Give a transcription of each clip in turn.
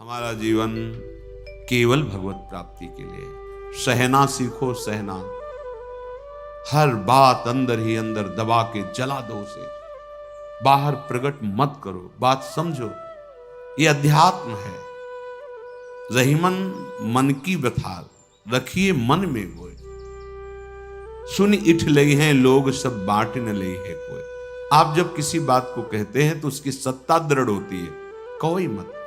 हमारा जीवन केवल भगवत प्राप्ति के लिए। सहना सीखो, सहना। हर बात अंदर ही अंदर दबा के जला दो उसे, बाहर प्रकट मत करो, बात समझो। ये अध्यात्म है। रहीमन मन की व्यथा रखिए मन में गोय, सुन इठ लई हैं लोग सब बांट न लई है कोई। आप जब किसी बात को कहते हैं तो उसकी सत्ता दृढ़ होती है, कोई मत।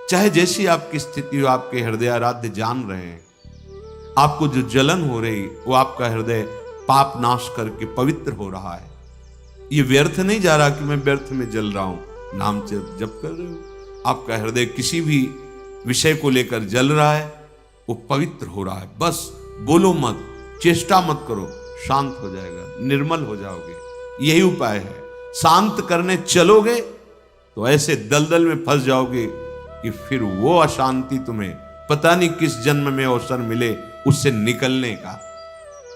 चाहे जैसी आपकी स्थिति हो, आपके हृदय आराध्य जान रहे हैं, आपको जो जलन हो रही वो आपका हृदय पाप नाश करके पवित्र हो रहा है। ये व्यर्थ नहीं जा रहा कि मैं व्यर्थ में जल रहा हूं। नाम जप कर रहे हो, आपका हृदय किसी भी विषय को लेकर जल रहा है, वो पवित्र हो रहा है। बस बोलो मत, चेष्टा मत करो, शांत हो जाएगा, निर्मल हो जाओगे। यही उपाय है। शांत करने चलोगे तो ऐसे दलदल में फंस जाओगे कि फिर वो अशांति तुम्हें पता नहीं किस जन्म में अवसर मिले उससे निकलने का।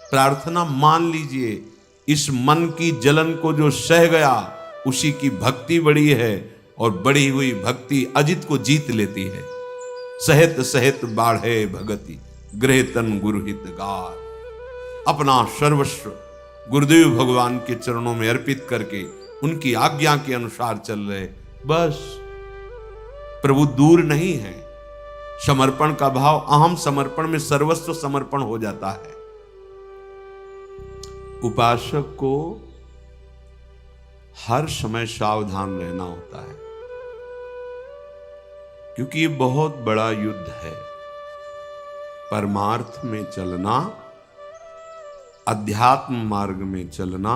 प्रार्थना मान लीजिए, इस मन की जलन को जो सह गया उसी की भक्ति बड़ी है, और बढ़ी हुई भक्ति अजित को जीत लेती है। सहित सहित बाढ़े भगति, गृह तन गुरुहित गार। अपना सर्वस्व गुरुदेव भगवान के चरणों में अर्पित करके उनकी आज्ञा के अनुसार चल रहे, बस। प्रभु दूर नहीं है। समर्पण का भाव, अहम समर्पण में सर्वस्व समर्पण हो जाता है। उपासक को हर समय सावधान रहना होता है, क्योंकि ये बहुत बड़ा युद्ध है। परमार्थ में चलना, अध्यात्म मार्ग में चलना,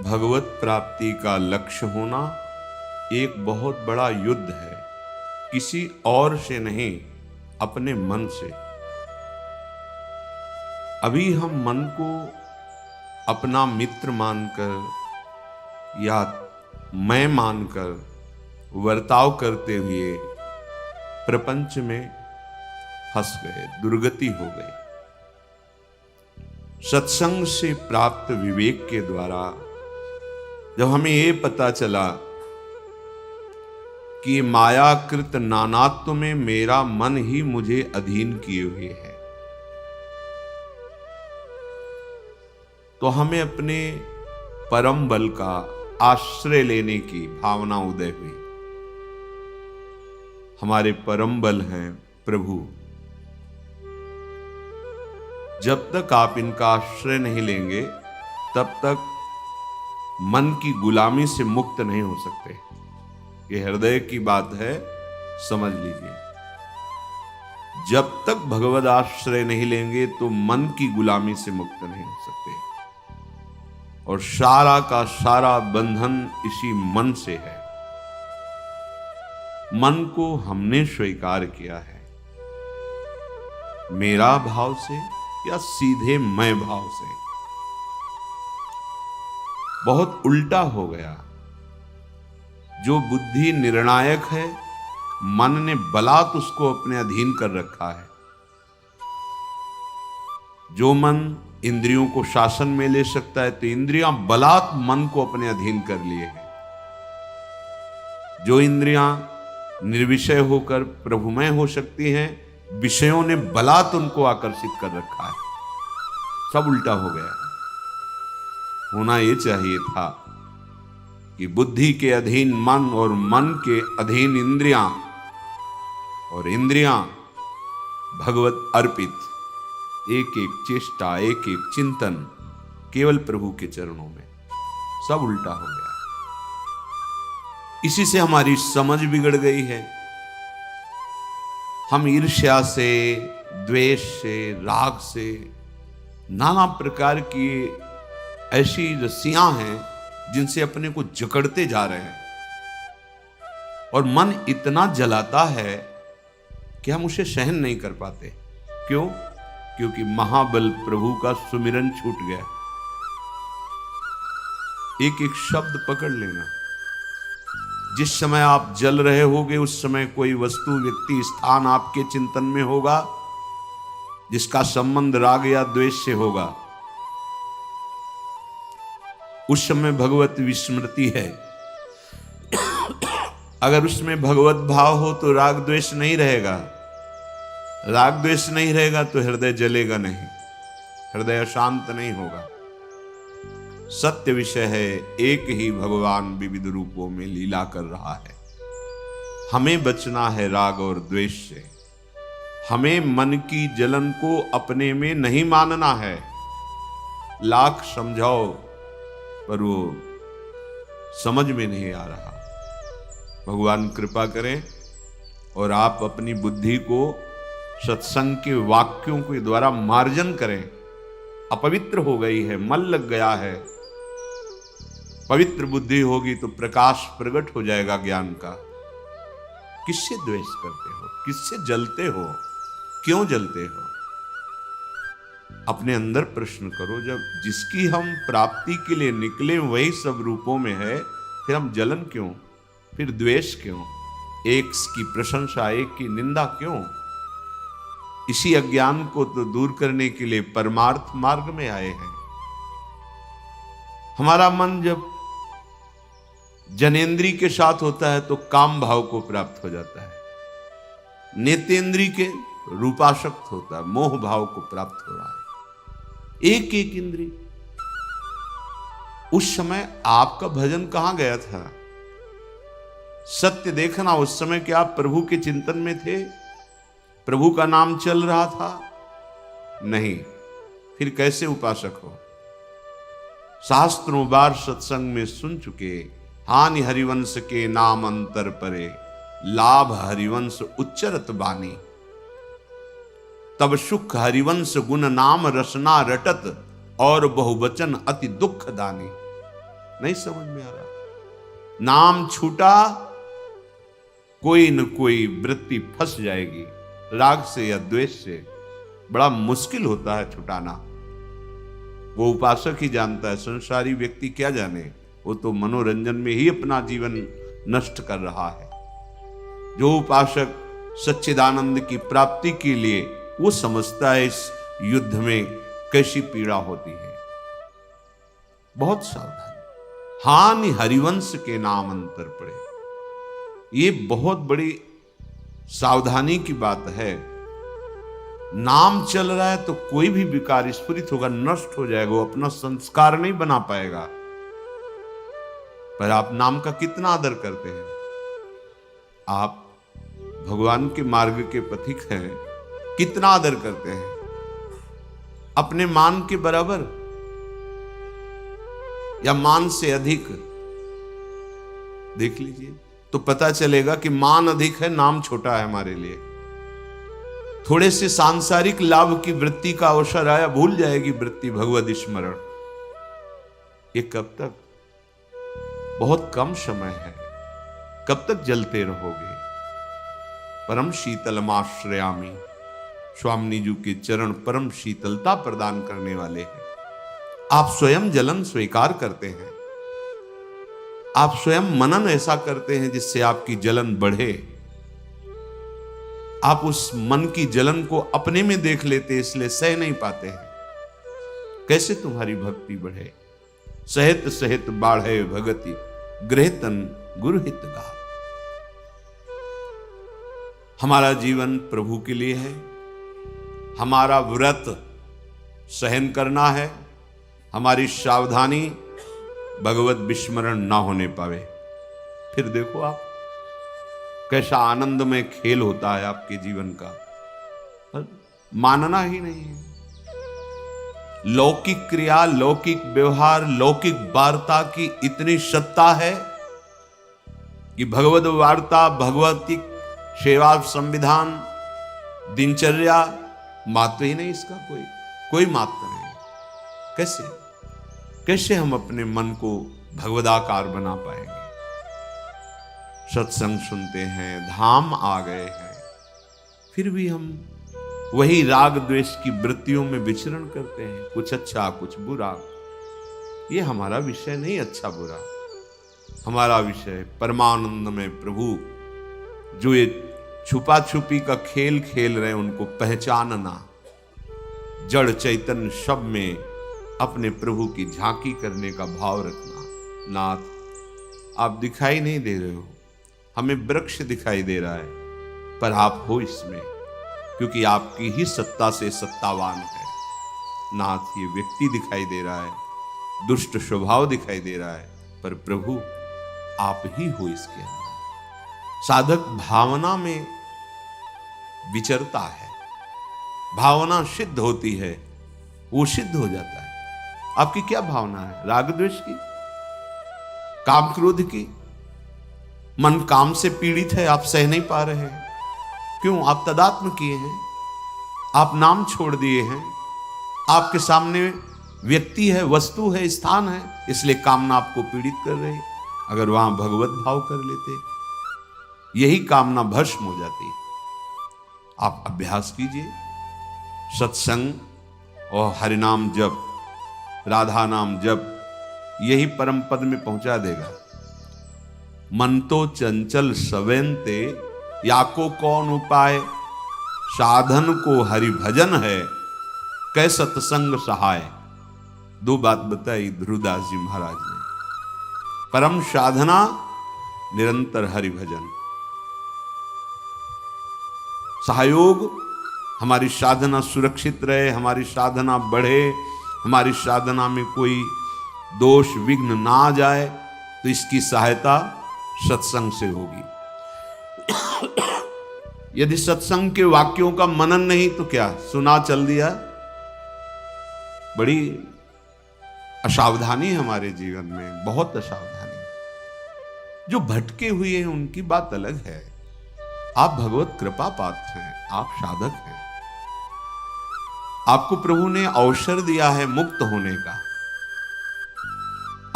भगवत प्राप्ति का लक्ष्य होना एक बहुत बड़ा युद्ध है। किसी और से नहीं, अपने मन से। अभी हम मन को अपना मित्र मानकर या मैं मानकर वर्ताव करते हुए प्रपंच में फंस गए, दुर्गति हो गई। सत्संग से प्राप्त विवेक के द्वारा जब हमें ये पता चला कि मायाकृत नानात्व में मेरा मन ही मुझे अधीन किए हुए है, तो हमें अपने परम बल का आश्रय लेने की भावना उदय हुई। हमारे परम बल हैं प्रभु। जब तक आप इनका आश्रय नहीं लेंगे, तब तक मन की गुलामी से मुक्त नहीं हो सकते। ये हृदय की बात है, समझ लीजिए। जब तक भगवद आश्रय नहीं लेंगे तो मन की गुलामी से मुक्त नहीं हो सकते, और सारा का सारा बंधन इसी मन से है। मन को हमने स्वीकार किया है, मेरा भाव से या सीधे मैं भाव से। बहुत उल्टा हो गया। जो बुद्धि निर्णायक है, मन ने बलात् उसको अपने अधीन कर रखा है। जो मन इंद्रियों को शासन में ले सकता है, तो इंद्रियां बलात् मन को अपने अधीन कर लिए हैं। जो इंद्रियां निर्विषय होकर प्रभुमय हो सकती हैं, विषयों ने बलात् उनको आकर्षित कर रखा है। सब उल्टा हो गया। होना यह चाहिए था कि बुद्धि के अधीन मन, और मन के अधीन इंद्रियां, और इंद्रियां भगवत अर्पित। एक एक चेष्टा, एक एक चिंतन केवल प्रभु के चरणों में। सब उल्टा हो गया। इसी से हमारी समझ बिगड़ गई है। हम ईर्ष्या से, द्वेष से, राग से, नाना प्रकार की ऐसी रस्सियां हैं जिनसे अपने को जकड़ते जा रहे हैं, और मन इतना जलाता है कि हम उसे सहन नहीं कर पाते। क्यों? क्योंकि महाबल प्रभु का सुमिरन छूट गया। एक एक शब्द पकड़ लेना। जिस समय आप जल रहे होगे, उस समय कोई वस्तु, व्यक्ति, स्थान आपके चिंतन में होगा जिसका संबंध राग या द्वेष से होगा। उस समय भगवत विस्मृति है। अगर उसमें भगवत भाव हो तो राग द्वेष नहीं रहेगा, राग द्वेष नहीं रहेगा तो हृदय जलेगा नहीं, हृदय अशांत नहीं होगा। सत्य विषय है, एक ही भगवान विविध रूपों में लीला कर रहा है। हमें बचना है राग और द्वेष से। हमें मन की जलन को अपने में नहीं मानना है। लाख समझाओ पर वो समझ में नहीं आ रहा। भगवान कृपा करें और आप अपनी बुद्धि को सत्संग के वाक्यों के द्वारा मार्जन करें। अपवित्र हो गई है, मल लग गया है। पवित्र बुद्धि होगी तो प्रकाश प्रकट हो जाएगा ज्ञान का। किससे द्वेष करते हो? किससे जलते हो? क्यों जलते हो? अपने अंदर प्रश्न करो। जब जिसकी हम प्राप्ति के लिए निकले वही सब रूपों में है, फिर हम जलन क्यों? फिर द्वेष क्यों? एक की प्रशंसा, एक की निंदा क्यों? इसी अज्ञान को तो दूर करने के लिए परमार्थ मार्ग में आए हैं। हमारा मन जब जनेन्द्री के साथ होता है तो काम भाव को प्राप्त हो जाता है। नेतेंद्री के रूपाशक्त होता है, मोह भाव को प्राप्त हो रहा है। एक एक इंद्री। उस समय आपका भजन कहां गया था? सत्य देखना, उस समय क्या आप प्रभु के चिंतन में थे? प्रभु का नाम चल रहा था? नहीं। फिर कैसे उपासक हो? शास्त्रों बार सत्संग में सुन चुके, हानि हरिवंश के नाम अंतर परे, लाभ हरिवंश उच्चरत बानी, तब सुख हरिवंश गुण नाम रसना रटत, और बहुवचन अति दुख दानी। नहीं समझ में आ रहा? नाम छूटा, कोई न कोई वृत्ति फंस जाएगी, राग से या द्वेष से। बड़ा मुश्किल होता है छुटाना। वो उपासक ही जानता है, संसारी व्यक्ति क्या जाने। वो तो मनोरंजन में ही अपना जीवन नष्ट कर रहा है। जो उपासक सच्चिदानंद की प्राप्ति के लिए, वो समझता है इस युद्ध में कैसी पीड़ा होती है। बहुत सावधान। हानि हरिवंश के नाम अंतर पड़े, ये बहुत बड़ी सावधानी की बात है। नाम चल रहा है तो कोई भी विकार स्फुरित होगा, नष्ट हो जाएगा, वो अपना संस्कार नहीं बना पाएगा। पर आप नाम का कितना आदर करते हैं? आप भगवान के मार्ग के पथिक हैं, कितना आदर करते हैं? अपने मान के बराबर या मान से अधिक? देख लीजिए तो पता चलेगा कि मान अधिक है, नाम छोटा है हमारे लिए। थोड़े से सांसारिक लाभ की वृत्ति का अवसर आया, भूल जाएगी वृत्ति भगवद स्मरण। ये कब तक? बहुत कम समय है। कब तक जलते रहोगे? परम शीतलमाश्रयामि, स्वामी जी के चरण परम शीतलता प्रदान करने वाले हैं। आप स्वयं जलन स्वीकार करते हैं। आप स्वयं मनन ऐसा करते हैं जिससे आपकी जलन बढ़े। आप उस मन की जलन को अपने में देख लेते, इसलिए सह नहीं पाते हैं। कैसे तुम्हारी भक्ति बढ़े? सहित सहित बाढ़े भगति, गृहतन गुरुहित गा। हमारा जीवन प्रभु के लिए है। हमारा व्रत सहन करना है। हमारी सावधानी भगवत विस्मरण ना होने पावे। फिर देखो आप कैसा आनंदमय खेल होता है आपके जीवन का। मानना ही नहीं है। लौकिक क्रिया, लौकिक व्यवहार, लौकिक वार्ता की इतनी सत्ता है कि भगवत वार्ता, भगवती सेवा, संविधान, दिनचर्या, महत्व ही नहीं इसका। कोई महत्व नहीं। कैसे हम अपने मन को भगवदाकार बना पाएंगे? सत्संग सुनते हैं, धाम आ गए हैं, फिर भी हम वही राग द्वेष की वृत्तियों में विचरण करते हैं। कुछ अच्छा, कुछ बुरा। ये हमारा विषय नहीं, अच्छा बुरा। हमारा विषय परमानंद में प्रभु जो ये छुपा छुपी का खेल खेल रहे हैं, उनको पहचानना, जड़ चैतन्य सब में अपने प्रभु की झांकी करने का भाव रखना। नाथ, आप दिखाई नहीं दे रहे हो, हमें वृक्ष दिखाई दे रहा है, पर आप हो इसमें, क्योंकि आपकी ही सत्ता से सत्तावान है। नाथ, ये व्यक्ति दिखाई दे रहा है, दुष्ट स्वभाव दिखाई दे रहा है, पर प्रभु आप ही हो इसके अंदर। साधक भावना में विचरता है, भावना सिद्ध होती है, वो सिद्ध हो जाता है। आपकी क्या भावना है? राग द्वेष की, काम क्रोध की? मन काम से पीड़ित है, आप सह नहीं पा रहे हैं। क्यों? आप तदात्म किए हैं, आप नाम छोड़ दिए हैं, आपके सामने व्यक्ति है, वस्तु है, स्थान है, इसलिए कामना आपको पीड़ित कर रही। अगर वहां भगवत भाव कर लेते, यही कामना भस्म हो जाती। आप अभ्यास कीजिए, सत्संग और हरिनाम जप, राधा नाम जप, यही परम पद में पहुंचा देगा। मन तो चंचल सवेंते, याको कौन उपाय, साधन को हरि भजन है, कै सत्संग सहाय। दो बात बताई ध्रुवदास जी महाराज ने। परम साधना, निरंतर हरि भजन। सहयोग, हमारी साधना सुरक्षित रहे, हमारी साधना बढ़े, हमारी साधना में कोई दोष विघ्न ना आ जाए, तो इसकी सहायता सत्संग से होगी। यदि सत्संग के वाक्यों का मनन नहीं तो क्या, सुना चल दिया, बड़ी असावधानी है हमारे जीवन में, बहुत असावधानी। जो भटके हुए हैं उनकी बात अलग है, आप भगवत कृपा पात्र हैं, आप साधक हैं, आपको प्रभु ने अवसर दिया है मुक्त होने का।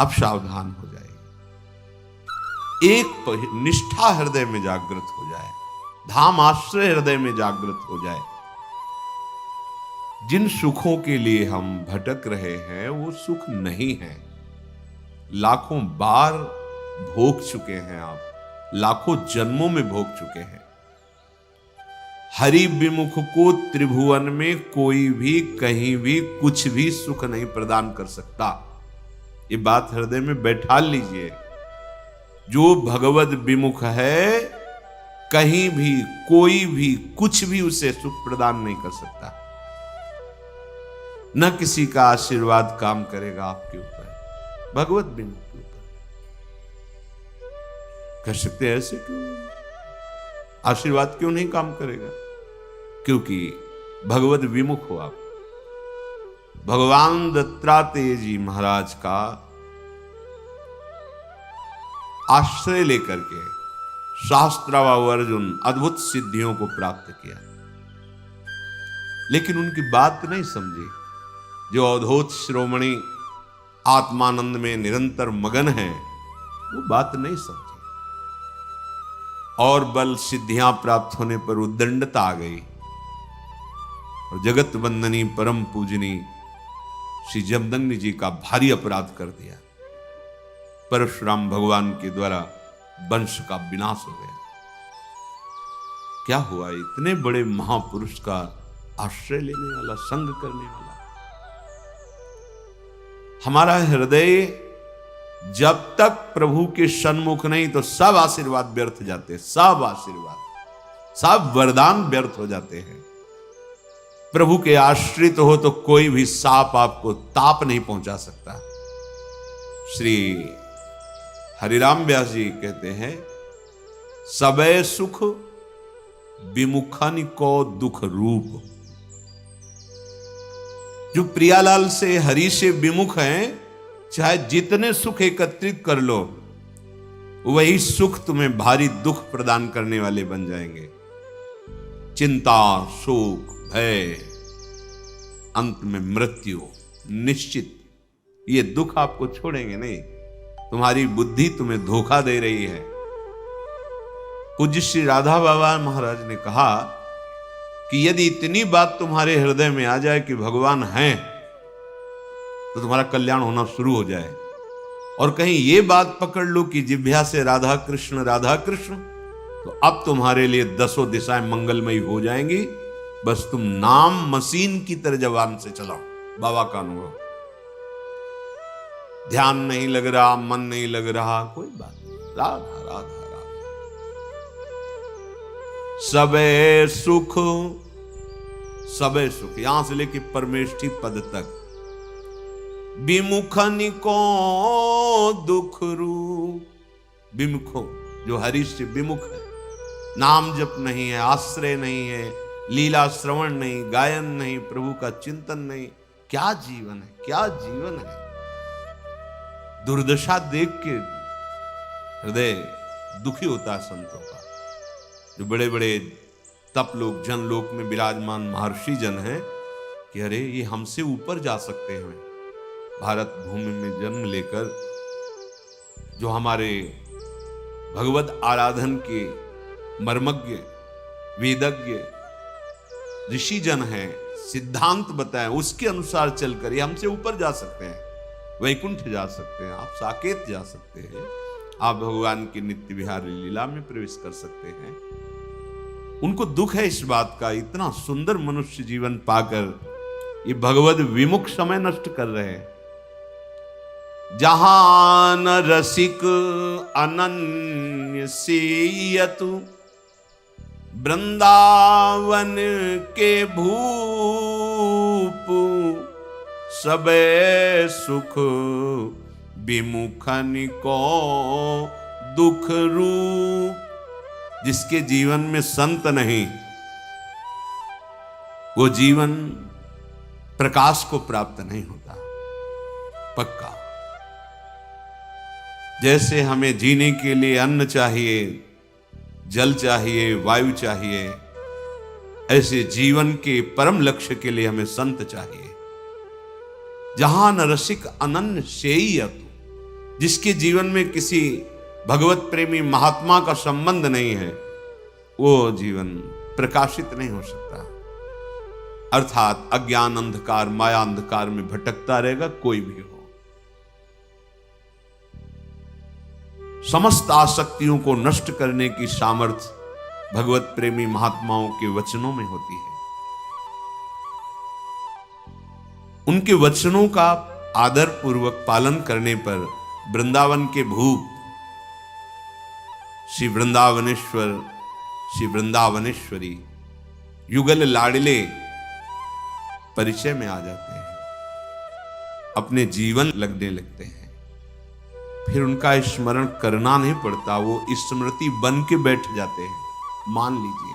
अब सावधान हो जाए, एक निष्ठा हृदय में जागृत हो जाए, धाम आश्रय हृदय में जागृत हो जाए। जिन सुखों के लिए हम भटक रहे हैं वो सुख नहीं है, लाखों बार भोग चुके हैं आप, लाखों जन्मों में भोग चुके हैं। हरि विमुख को त्रिभुवन में कोई भी कहीं भी कुछ भी सुख नहीं प्रदान कर सकता। ये बात हृदय में बैठा लीजिए। जो भगवत विमुख है, कहीं भी कोई भी कुछ भी उसे सुख प्रदान नहीं कर सकता। न किसी का आशीर्वाद काम करेगा आपके ऊपर, भगवत विमुख के ऊपर। कह सकते हैं ऐसे क्यों? आशीर्वाद क्यों नहीं काम करेगा? क्योंकि भगवत विमुख हो आप। भगवान दत्तात्रेय जी महाराज का आश्रय लेकर के शास्त्राव अर्जुन अद्भुत सिद्धियों को प्राप्त किया, लेकिन उनकी बात नहीं समझी। जो अवधूत श्रोमणी आत्मानंद में निरंतर मगन है, वो बात नहीं समझे, और बल सिद्धियां प्राप्त होने पर उद्दंडता आ गई, और जगत वंदनी परम पूजनी श्री जमदग्नि जी का भारी अपराध कर दिया। परशुराम भगवान के द्वारा वंश का विनाश हो गया। क्या हुआ? इतने बड़े महापुरुष का आश्रय लेने वाला, संग करने वाला। हमारा हृदय जब तक प्रभु के सन्मुख नहीं, तो सब आशीर्वाद व्यर्थ जाते, सब आशीर्वाद, सब वरदान व्यर्थ हो जाते हैं। प्रभु के आश्रित हो तो कोई भी सांप आपको ताप नहीं पहुंचा सकता। श्री हरिराम व्यास जी कहते हैं, सबे सुख विमुखन को दुख रूप। जो प्रियालाल से, हरि से विमुख हैं, चाहे जितने सुख एकत्रित कर लो, वही सुख तुम्हें भारी दुख प्रदान करने वाले बन जाएंगे। चिंता, शोक, भय, अंत में मृत्यु निश्चित। ये दुख आपको छोड़ेंगे नहीं। तुम्हारी बुद्धि तुम्हें धोखा दे रही है। पूज्य श्री राधा बाबा महाराज ने कहा कि यदि इतनी बात तुम्हारे हृदय में आ जाए कि भगवान हैं, तो तुम्हारा कल्याण होना शुरू हो जाए। और कहीं ये बात पकड़ लो कि जिह्वा से राधा कृष्ण, तो अब तुम्हारे लिए 10 दिशाएं मंगलमयी हो जाएंगी। बस तुम नाम मशीन की तरह जबान से चलाओ। बाबा का अनुभव, ध्यान नहीं लग रहा, मन नहीं लग रहा, कोई बात नहीं, राधा राधा राधा। सबे सुख, सबे सुख यहां से लेके परमेष्ठी पद तक, विमुखनि को दुख रूप, विमुखो जो हरि से विमुख है, नाम जप नहीं है, आश्रय नहीं है, लीला श्रवण नहीं, गायन नहीं, प्रभु का चिंतन नहीं, क्या जीवन है, क्या जीवन है। दुर्दशा देख के हृदय दुखी होता है संतों का। जो बड़े बड़े तप लोग जन लोक में विराजमान महर्षि जन हैं कि अरे ये हमसे ऊपर जा सकते हैं। भारत भूमि में जन्म लेकर जो हमारे भगवत आराधन के मर्मज्ञ वेदज्ञ ऋषि जन हैं, सिद्धांत बताएं, उसके अनुसार चलकर ये हमसे ऊपर जा सकते हैं, वैकुंठ जा सकते हैं, आप साकेत जा सकते हैं, आप भगवान की नित्य विहारी लीला में प्रवेश कर सकते हैं। उनको दुख है इस बात का, इतना सुंदर मनुष्य जीवन पाकर ये भगवद विमुख समय नष्ट कर रहे हैं। जहां न रसिक अनन्य सेयतु, वृंदावन के भूप, सबे सुख विमुखनि को दुख रूप। जिसके जीवन में संत नहीं, वो जीवन प्रकाश को प्राप्त नहीं होता, पक्का। जैसे हमें जीने के लिए अन्न चाहिए, जल चाहिए, वायु चाहिए, ऐसे जीवन के परम लक्ष्य के लिए हमें संत चाहिए। जहां न रसिक अनन्य सेयतु, जिसके जीवन में किसी भगवत प्रेमी महात्मा का संबंध नहीं है, वो जीवन प्रकाशित नहीं हो सकता। अर्थात अज्ञान अंधकार, माया अंधकार में भटकता रहेगा कोई भी हो। समस्त आसक्तियों को नष्ट करने की सामर्थ्य भगवत प्रेमी महात्माओं के वचनों में होती है। उनके वचनों का आदर पूर्वक पालन करने पर वृंदावन के भूप श्री वृंदावनेश्वर, श्री वृंदावनेश्वरी, युगल लाडले परिचय में आ जाते हैं, अपने जीवन लगने लगते हैं। फिर उनका स्मरण करना नहीं पड़ता, वो स्मृति बन के बैठ जाते हैं। मान लीजिए,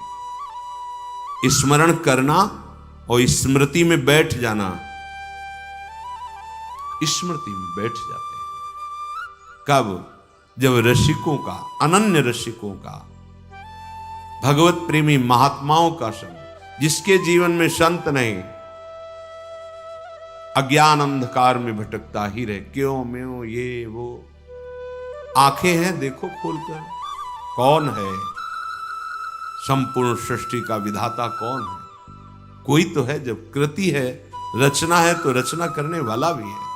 स्मरण करना और स्मृति में बैठ जाना, स्मृति में बैठ जाते हैं। कब? जब रसिकों का, अनन्य रसिकों का, भगवत प्रेमी महात्माओं का संग, जिसके जीवन में संत नहीं, अज्ञान अंधकार में भटकता ही रहे, क्यों म्यों ये वो। आंखें हैं, देखो खोलकर, कौन है संपूर्ण सृष्टि का विधाता? कौन है? कोई तो है। जब कृति है, रचना है, तो रचना करने वाला भी है।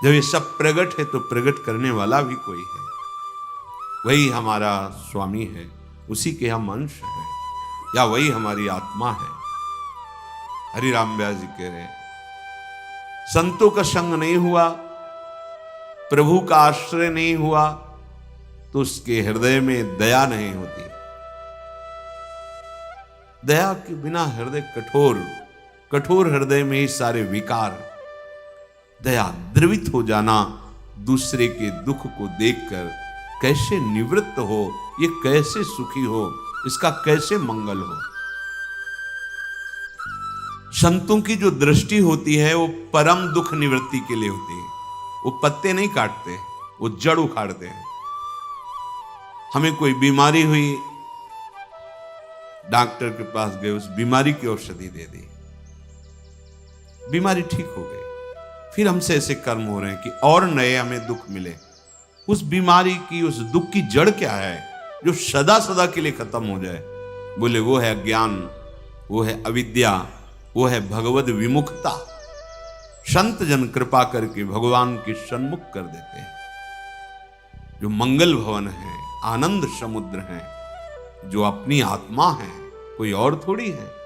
जब ये सब प्रगट है, तो प्रगट करने वाला भी कोई है। वही हमारा स्वामी है, उसी के हम अंश हैं, या वही हमारी आत्मा है। हरि राम व्यास जी कह रहे हैं, संतों का संग नहीं हुआ, प्रभु का आश्रय नहीं हुआ, तो उसके हृदय में दया नहीं होती। दया के बिना हृदय कठोर, कठोर हृदय में ही सारे विकार। दया, द्रवित हो जाना, दूसरे के दुख को देखकर कैसे निवृत्त हो, ये कैसे सुखी हो, इसका कैसे मंगल हो। संतों की जो दृष्टि होती है वो परम दुख निवृत्ति के लिए होती है। वो पत्ते नहीं काटते, वो जड़ उखाड़ते हैं। हमें कोई बीमारी हुई, डॉक्टर के पास गए, उस बीमारी की औषधि दे दी, बीमारी ठीक हो गई। फिर हमसे ऐसे कर्म हो रहे हैं कि और नए हमें दुख मिले। उस बीमारी की, उस दुख की जड़ क्या है जो सदा सदा के लिए खत्म हो जाए? बोले वो है अज्ञान, वो है अविद्या, वो है भगवद विमुखता। संत जन कृपा करके भगवान के सन्मुख कर देते हैं। जो मंगल भवन है, आनंद समुद्र है, जो अपनी आत्मा है, कोई और थोड़ी है।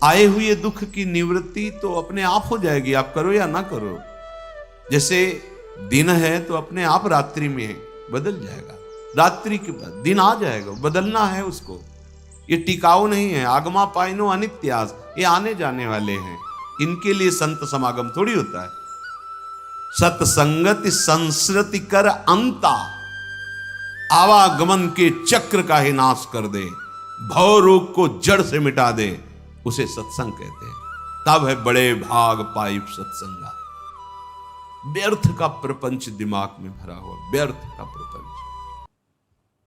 आए हुए दुख की निवृत्ति तो अपने आप हो जाएगी, आप करो या ना करो। जैसे दिन है तो अपने आप रात्रि में बदल जाएगा, रात्रि के बाद दिन आ जाएगा, बदलना है उसको। ये टिकाऊ नहीं है। आगमा पाइनो अनित्यास, ये आने जाने वाले हैं। इनके लिए संत समागम थोड़ी होता है। सत्संगति संस्कृति कर अंता, आवागमन के चक्र का ही नाश कर दे, भव रोग को जड़ से मिटा दे, उसे सत्संग कहते हैं। तब है बड़े भाग पाई सत्संगा। व्यर्थ का प्रपंच दिमाग में भरा हुआ, व्यर्थ का प्रपंच।